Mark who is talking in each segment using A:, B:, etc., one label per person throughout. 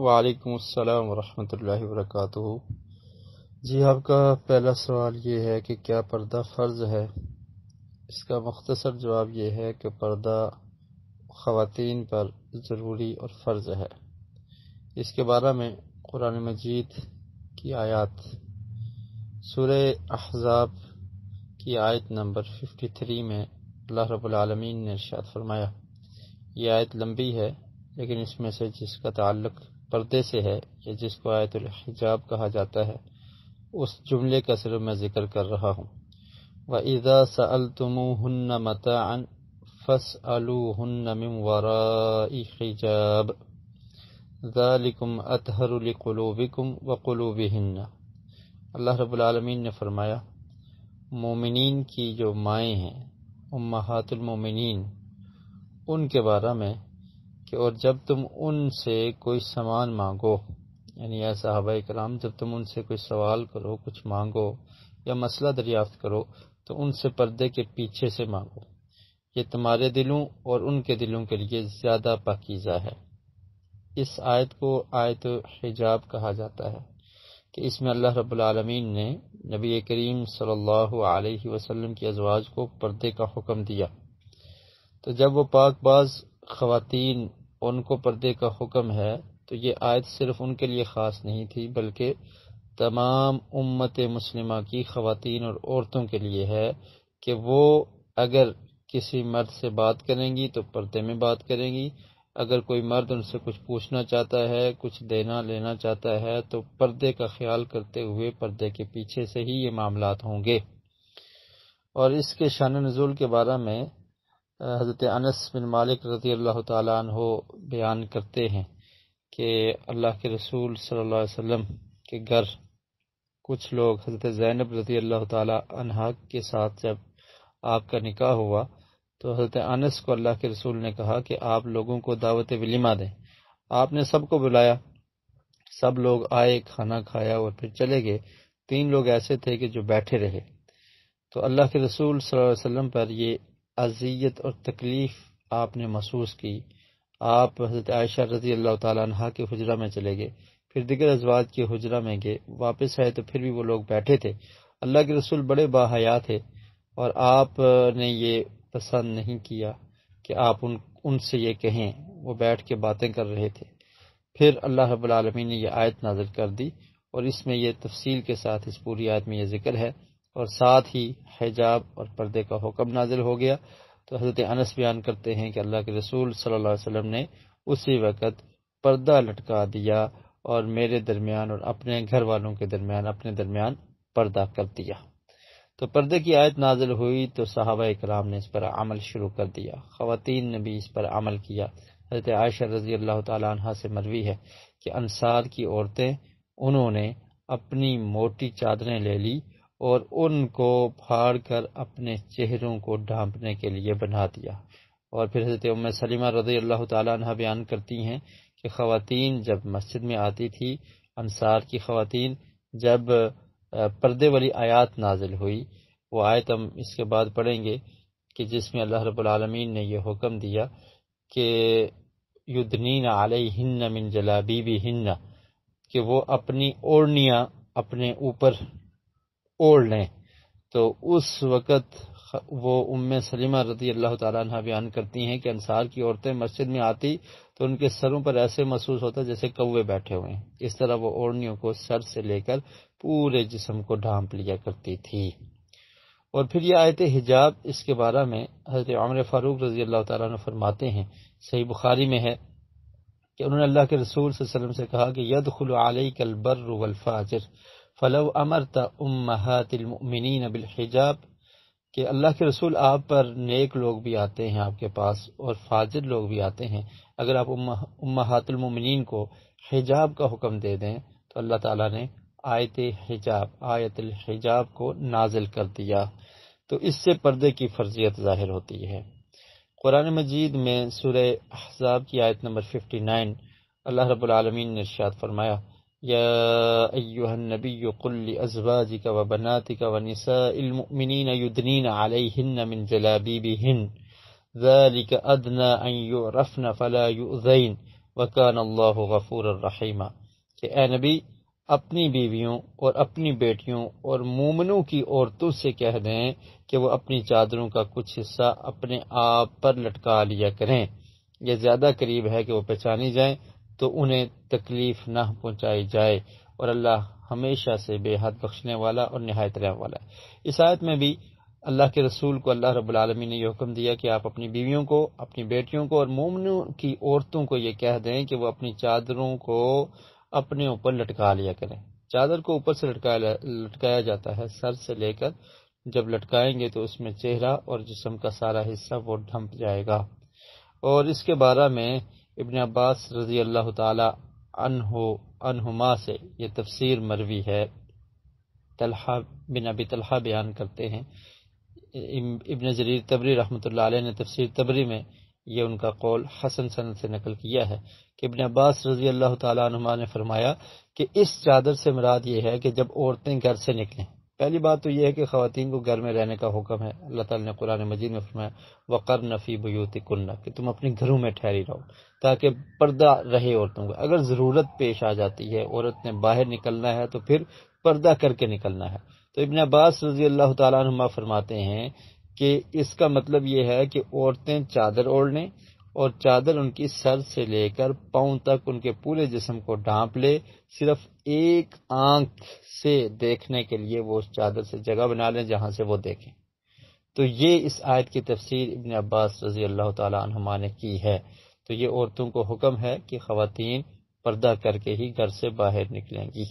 A: وعلیکم السلام ورحمۃ اللہ وبرکاتہ۔ جی، آپ کا پہلا سوال یہ ہے کہ کیا پردہ فرض ہے؟ اس کا مختصر جواب یہ ہے کہ پردہ خواتین پر ضروری اور فرض ہے۔ اس کے بارے میں قرآن مجید کی آیات سورہ احزاب کی آیت نمبر 53 میں اللہ رب العالمین نے ارشاد فرمایا۔ یہ آیت لمبی ہے، لیکن اس میں سے جس کا تعلق پردے سے ہے یا جس کو آیت الحجاب کہا جاتا ہے، اس جملے کا صرف میں ذکر کر رہا ہوں۔ وَإِذَا سَأَلْتُمُوهُنَّ مَتَاعًا فَاسْأَلُوهُنَّ مِنْ وَرَاءِ حِجَابٍ ذَلِكُمْ أَطْهَرُ لِقُلُوبِكُمْ وَقُلُوبِهِنَّ۔ اللہ رب العالمین نے فرمایا، مومنین کی جو مائیں ہیں، امہات المومنین، ان کے بارے میں کہ اور جب تم ان سے کوئی سامان مانگو، یعنی اے صحابہ کرام، جب تم ان سے کوئی سوال کرو، کچھ مانگو یا مسئلہ دریافت کرو تو ان سے پردے کے پیچھے سے مانگو، یہ تمہارے دلوں اور ان کے دلوں کے لیے زیادہ پاکیزہ ہے۔ اس آیت کو آیت حجاب کہا جاتا ہے کہ اس میں اللہ رب العالمین نے نبی کریم صلی اللہ علیہ وسلم کی ازواج کو پردے کا حکم دیا، تو جب وہ پاک باز خواتین ان کو پردے کا حکم ہے تو یہ آیت صرف ان کے لیے خاص نہیں تھی، بلکہ تمام امت مسلمہ کی خواتین اور عورتوں کے لیے ہے کہ وہ اگر کسی مرد سے بات کریں گی تو پردے میں بات کریں گی، اگر کوئی مرد ان سے کچھ پوچھنا چاہتا ہے، کچھ دینا لینا چاہتا ہے تو پردے کا خیال کرتے ہوئے پردے کے پیچھے سے ہی یہ معاملات ہوں گے۔ اور اس کے شان نزول کے بارے میں حضرت انس بن مالک رضی اللہ تعالیٰ عنہ بیان کرتے ہیں کہ اللہ کے رسول صلی اللہ علیہ وسلم کے گھر کچھ لوگ، حضرت زینب رضی اللہ تعالیٰ عنہا کے ساتھ جب آپ کا نکاح ہوا تو حضرت انس کو اللہ کے رسول نے کہا کہ آپ لوگوں کو دعوت ولیمہ دیں۔ آپ نے سب کو بلایا، سب لوگ آئے، کھانا کھایا اور پھر چلے گئے۔ 3 لوگ ایسے تھے کہ جو بیٹھے رہے، تو اللہ کے رسول صلی اللہ علیہ وسلم پر یہ اذیت اور تکلیف آپ نے محسوس کی۔ آپ حضرت عائشہ رضی اللہ تعالیٰ عنہا کے حجرہ میں چلے گئے، پھر دیگر ازواج کے حجرہ میں گئے، واپس آئے تو پھر بھی وہ لوگ بیٹھے تھے۔ اللہ کے رسول بڑے باحیا تھے اور آپ نے یہ پسند نہیں کیا کہ آپ ان سے یہ کہیں، وہ بیٹھ کے باتیں کر رہے تھے۔ پھر اللہ رب العالمین نے یہ آیت نازل کر دی اور اس میں یہ تفصیل کے ساتھ اس پوری آیت میں یہ ذکر ہے، اور ساتھ ہی حجاب اور پردے کا حکم نازل ہو گیا۔ تو حضرت انس بیان کرتے ہیں کہ اللہ کے رسول صلی اللہ علیہ وسلم نے اسی وقت پردہ لٹکا دیا اور میرے درمیان اور اپنے گھر والوں کے درمیان اپنے درمیان پردہ کر دیا۔ تو پردے کی آیت نازل ہوئی تو صحابہ اکرام نے اس پر عمل شروع کر دیا، خواتین نے بھی اس پر عمل کیا۔ حضرت عائشہ رضی اللہ تعالیٰ عنہا سے مروی ہے کہ انصار کی عورتیں انہوں نے اپنی موٹی چادریں لے لی اور ان کو پھاڑ کر اپنے چہروں کو ڈھانپنے کے لیے بنا دیا۔ اور پھر حضرت ام سلمہ رضی اللہ تعالیٰ عنہ بیان کرتی ہیں کہ خواتین جب مسجد میں آتی تھی، انصار کی خواتین، جب پردے والی آیات نازل ہوئی، وہ آیت ہم اس کے بعد پڑھیں گے کہ جس میں اللہ رب العالمین نے یہ حکم دیا کہ یدنین علیہن من جلابیبہن، کہ وہ اپنی اوڑھنیاں اپنے اوپر اوڑھ لیں۔ تو اس وقت وہ ام سلمہ رضی اللہ تعالیٰ عنہ بیان کرتی ہیں کہ انصار کی عورتیں مسجد میں آتی تو ان کے سروں پر ایسے محسوس ہوتا جیسے کوے بیٹھے ہوئے ہیں، اس طرح وہ اوڑھنیوں کو سر سے لے کر پورے جسم کو ڈھانپ لیا کرتی تھی۔ اور پھر یہ آیت حجاب، اس کے بارے میں حضرت عمر فاروق رضی اللہ تعالیٰ عنہ فرماتے ہیں، صحیح بخاری میں ہے کہ انہوں نے اللہ کے رسول صلی اللہ علیہ وسلم سے کہا کہ یدخل علیک البر والفاجر فلو امرت امہات المؤمنین بالحجاب، کہ اللہ کے رسول آپ پر نیک لوگ بھی آتے ہیں آپ کے پاس اور فاجر لوگ بھی آتے ہیں، اگر آپ امہات المؤمنین کو حجاب کا حکم دے دیں تو اللہ تعالیٰ نے آیت الحجاب کو نازل کر دیا، تو اس سے پردے کی فرضیت ظاہر ہوتی ہے۔ قرآن مجید میں سورہ احزاب کی آیت نمبر 59 اللہ رب العالمین نے ارشاد فرمایا، یا ایہا النبی قل لازواجک وبناتک ونساء المؤمنین یدنین علیہن من جلابیبہن ذلک ادنی ان یعرفن فلا یؤذین وَكَانَ اللَّهُ غَفُورًا رَحِيمًا، کہ اے نبی اپنی بیویوں اور اپنی بیٹیوں اور مومنوں کی عورتوں سے کہہ دیں کہ وہ اپنی چادروں کا کچھ حصہ اپنے آپ پر لٹکا لیا کریں، یہ زیادہ قریب ہے کہ وہ پہچانی جائیں تو انہیں تکلیف نہ پہنچائی جائے، اور اللہ ہمیشہ سے بے حد بخشنے والا اور نہایت رحم والا ہے۔ اس آیت میں بھی اللہ کے رسول کو اللہ رب العالمین نے یہ حکم دیا کہ آپ اپنی بیویوں کو، اپنی بیٹیوں کو اور مومنوں کی عورتوں کو یہ کہہ دیں کہ وہ اپنی چادروں کو اپنے اوپر لٹکا لیا کریں۔ چادر کو اوپر سے لٹکایا جاتا ہے، سر سے لے کر جب لٹکائیں گے تو اس میں چہرہ اور جسم کا سارا حصہ وہ ڈھنپ جائے گا۔ اور اس کے بارے میں ابن عباس رضی اللہ تعالی عنہما سے یہ تفسیر مروی ہے، طلحہ بن ابی طلحہ بیان کرتے ہیں، ابن جریر طبری رحمۃ اللہ علیہ نے تفسیر طبری میں یہ ان کا قول حسن سند سے نقل کیا ہے کہ ابن عباس رضی اللہ تعالیٰ عنہما نے فرمایا کہ اس چادر سے مراد یہ ہے کہ جب عورتیں گھر سے نکلیں، پہلی بات تو یہ ہے کہ خواتین کو گھر میں رہنے کا حکم ہے، اللہ تعالیٰ نے قرآن مجید میں فرمایا وَقَرْنَ فِي بُيُوتِكُنَّ، کہ تم اپنے گھروں میں ٹھہری رہو تاکہ پردہ رہے عورتوں کا، اگر ضرورت پیش آ جاتی ہے، عورت نے باہر نکلنا ہے تو پھر پردہ کر کے نکلنا ہے۔ تو ابن عباس رضی اللہ تعالیٰ عنہما فرماتے ہیں کہ اس کا مطلب یہ ہے کہ عورتیں چادر اوڑھ لیں اور چادر ان کی سر سے لے کر پاؤں تک ان کے پورے جسم کو ڈھانپ لے، صرف ایک آنکھ سے دیکھنے کے لیے وہ اس چادر سے جگہ بنا لیں جہاں سے وہ دیکھیں۔ تو یہ اس آیت کی تفسیر ابن عباس رضی اللہ تعالیٰ عنہما نے کی ہے۔ تو یہ عورتوں کو حکم ہے کہ خواتین پردہ کر کے ہی گھر سے باہر نکلیں گی۔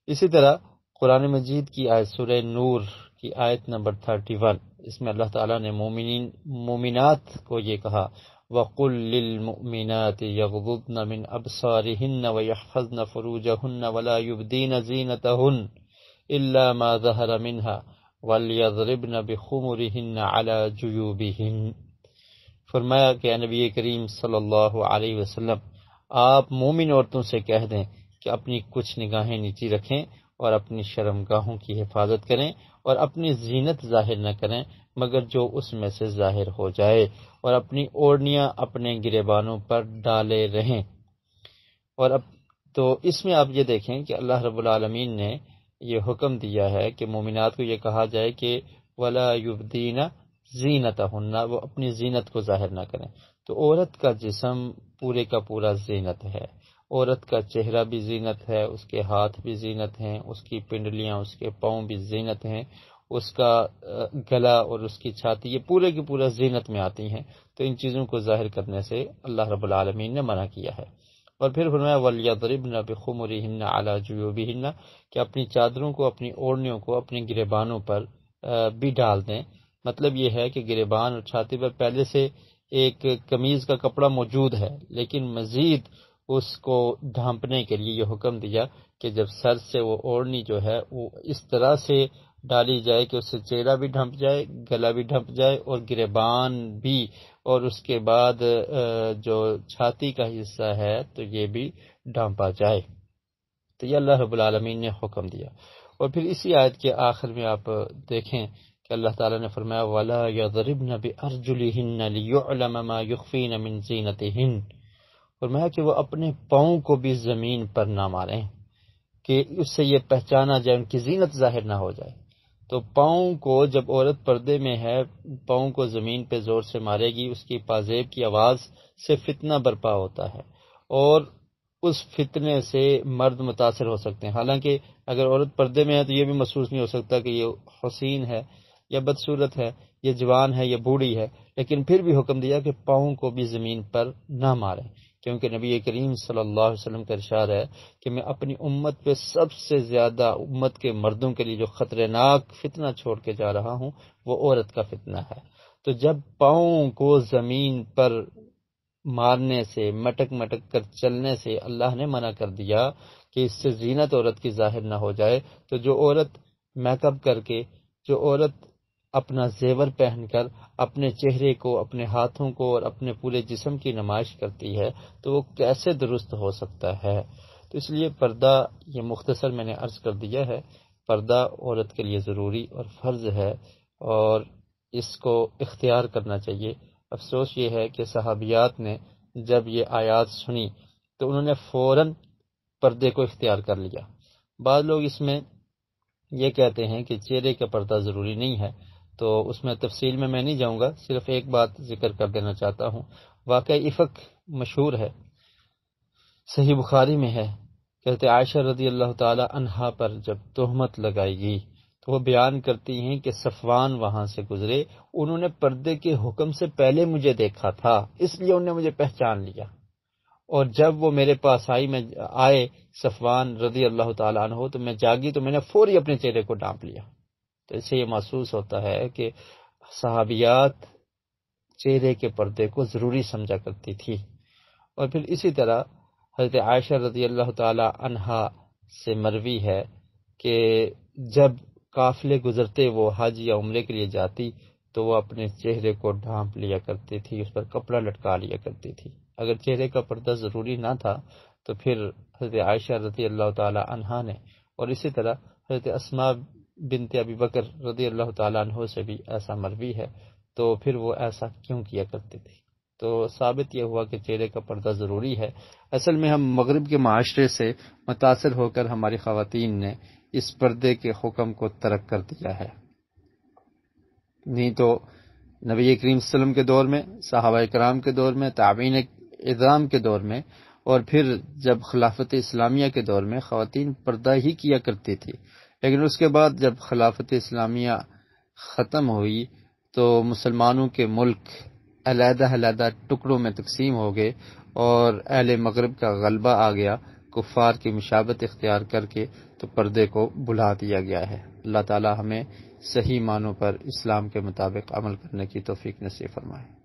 A: اسی طرح قرآن مجید کی آیت سورہ نور کی آیت نمبر 31، اس میں اللہ تعالیٰ نے مومنات کو یہ کہا وَقُلْ لِلْمُؤْمِنَاتِ يَغْضُضْنَ مِنْ أَبْصَارِهِنَّ وَيَحْفَظْنَ فُرُوجَهُنَّ وَلَا يُبْدِينَ زِينَتَهُنَّ إِلَّا مَا ظَهَرَ مِنْهَا وَلْيَضْرِبْنَ بِخُمُرِهِنَّ عَلَى جُيُوبِهِنَّ۔ فرمایا کہ اے نبی کریم صلی اللہ علیہ وسلم آپ مومن عورتوں سے کہہ دیں کہ اپنی کچھ نگاہیں نیچی رکھیں اور اپنی شرمگاہوں کی حفاظت کریں اور اپنی زینت ظاہر نہ کریں مگر جو اس میں سے ظاہر ہو جائے، اور اپنی اوڑھنیاں اپنے گریبانوں پر ڈالے رہیں۔ اور اب تو اس میں آپ یہ دیکھیں کہ اللہ رب العالمین نے یہ حکم دیا ہے کہ مومنات کو یہ کہا جائے کہ وَلَا يُبْدِينَ زِينَتَهُنَّ، وہ اپنی زینت کو ظاہر نہ کریں۔ تو عورت کا جسم پورے کا پورا زینت ہے، عورت کا چہرہ بھی زینت ہے، اس کے ہاتھ بھی زینت ہیں، اس کی پنڈلیاں، اس کے پاؤں بھی زینت ہیں، اس کا گلا اور اس کی چھاتی یہ پورے کی پورا زینت میں آتی ہیں۔ تو ان چیزوں کو ظاہر کرنے سے اللہ رب العالمین نے منع کیا ہے۔ اور پھر فرمایا وَلْيَضْرِبْنَ بِخُمُرِهِنَّ عَلَى جُيُوبِهِنَّ، کہ اپنی چادروں کو، اپنی اوڑھنیوں کو اپنے گریبانوں پر بھی ڈال دیں۔ مطلب یہ ہے کہ گریبان اور چھاتی پر پہلے سے ایک قمیض کا کپڑا موجود ہے، لیکن مزید اس کو ڈھانپنے کے لیے یہ حکم دیا کہ جب سر سے وہ اوڑھنی جو ہے وہ اس طرح سے ڈالی جائے کہ اس سے چہرہ بھی ڈھانپ جائے، گلا بھی ڈھانپ جائے اور گریبان بھی، اور اس کے بعد جو چھاتی کا حصہ ہے تو یہ بھی ڈھانپا جائے۔ تو یہ اللہ رب العالمین نے حکم دیا۔ اور پھر اسی آیت کے آخر میں آپ دیکھیں کہ اللہ تعالیٰ نے فرمایا وَلَا يَضْرِبْنَ بِأَرْجُلِهِنَّ لِيُعْلَمَ مَا يُخْفِينَ مِنْ زِينَتِهِنَّ، فرمایا کہ وہ اپنے پاؤں کو بھی زمین پر نہ ماریں کہ اس سے یہ پہچانا جائے، ان کی زینت ظاہر نہ ہو جائے۔ تو پاؤں کو جب عورت پردے میں ہے، پاؤں کو زمین پہ زور سے مارے گی، اس کی پازیب کی آواز سے فتنہ برپا ہوتا ہے اور اس فتنے سے مرد متاثر ہو سکتے ہیں۔ حالانکہ اگر عورت پردے میں ہے تو یہ بھی محسوس نہیں ہو سکتا کہ یہ حسین ہے یا بدصورت ہے، یہ جوان ہے یا بوڑھی ہے، لیکن پھر بھی حکم دیا کہ پاؤں کو بھی زمین پر نہ ماریں، کیونکہ نبی کریم صلی اللہ علیہ وسلم کا ارشاد ہے کہ میں اپنی امت پہ سب سے زیادہ امت کے مردوں کے لیے جو خطرناک فتنہ چھوڑ کے جا رہا ہوں وہ عورت کا فتنہ ہے۔ تو جب پاؤں کو زمین پر مارنے سے، مٹک مٹک کر چلنے سے اللہ نے منع کر دیا کہ اس سے زینت عورت کی ظاہر نہ ہو جائے، تو جو عورت میک اپ کر کے، جو عورت اپنا زیور پہن کر اپنے چہرے کو، اپنے ہاتھوں کو اور اپنے پورے جسم کی نمائش کرتی ہے تو وہ کیسے درست ہو سکتا ہے؟ تو اس لیے پردہ، یہ مختصر میں نے عرض کر دیا ہے، پردہ عورت کے لیے ضروری اور فرض ہے اور اس کو اختیار کرنا چاہیے۔ افسوس یہ ہے کہ صحابیات نے جب یہ آیات سنی تو انہوں نے فوراً پردے کو اختیار کر لیا۔ بعض لوگ اس میں یہ کہتے ہیں کہ چہرے کا پردہ ضروری نہیں ہے، تو اس میں تفصیل میں نہیں جاؤں گا، صرف ایک بات ذکر کر دینا چاہتا ہوں۔ واقعہ افق مشہور ہے، صحیح بخاری میں ہے، کہتے عائشہ رضی اللہ تعالی عنہا پر جب تہمت لگائی گئی تو وہ بیان کرتی ہیں کہ صفوان وہاں سے گزرے، انہوں نے پردے کے حکم سے پہلے مجھے دیکھا تھا، اس لیے انہوں نے مجھے پہچان لیا، اور جب وہ میرے پاس آئے صفوان رضی اللہ تعالیٰ عنہ تو میں جاگی تو میں نے فوری اپنے چہرے کو ڈھانپ لیا۔ تو اس سے یہ محسوس ہوتا ہے کہ صحابیات چہرے کے پردے کو ضروری سمجھا کرتی تھی۔ اور پھر اسی طرح حضرت عائشہ رضی اللہ تعالی عنہا سے مروی ہے کہ جب قافلے گزرتے وہ حج یا عمرے کے لیے جاتی تو وہ اپنے چہرے کو ڈھانپ لیا کرتی تھی، اس پر کپڑا لٹکا لیا کرتی تھی۔ اگر چہرے کا پردہ ضروری نہ تھا تو پھر حضرت عائشہ رضی اللہ تعالی عنہا نے، اور اسی طرح حضرت اسماء بنت ابی بکر رضی اللہ تعالیٰ عنہ سے بھی ایسا مروی ہے، تو پھر وہ ایسا کیوں کیا کرتے تھے؟ تو ثابت یہ ہوا کہ چہرے کا پردہ ضروری ہے۔ اصل میں ہم مغرب کے معاشرے سے متاثر ہو کر ہماری خواتین نے اس پردے کے حکم کو ترک کر دیا ہے، نہیں تو نبی کریم صلی اللہ علیہ وسلم کے دور میں، صحابہ کرام کے دور میں، تابعین اعظام کے دور میں، اور پھر جب خلافت اسلامیہ کے دور میں خواتین پردہ ہی کیا کرتی تھی، لیکن اس کے بعد جب خلافت اسلامیہ ختم ہوئی تو مسلمانوں کے ملک علیحدہ علیحدہ ٹکڑوں میں تقسیم ہو گئے اور اہل مغرب کا غلبہ آ گیا، کفار کی مشابہت اختیار کر کے تو پردے کو بھلا دیا گیا ہے۔ اللہ تعالی ہمیں صحیح معنوں پر اسلام کے مطابق عمل کرنے کی توفیق نصیب فرمائے۔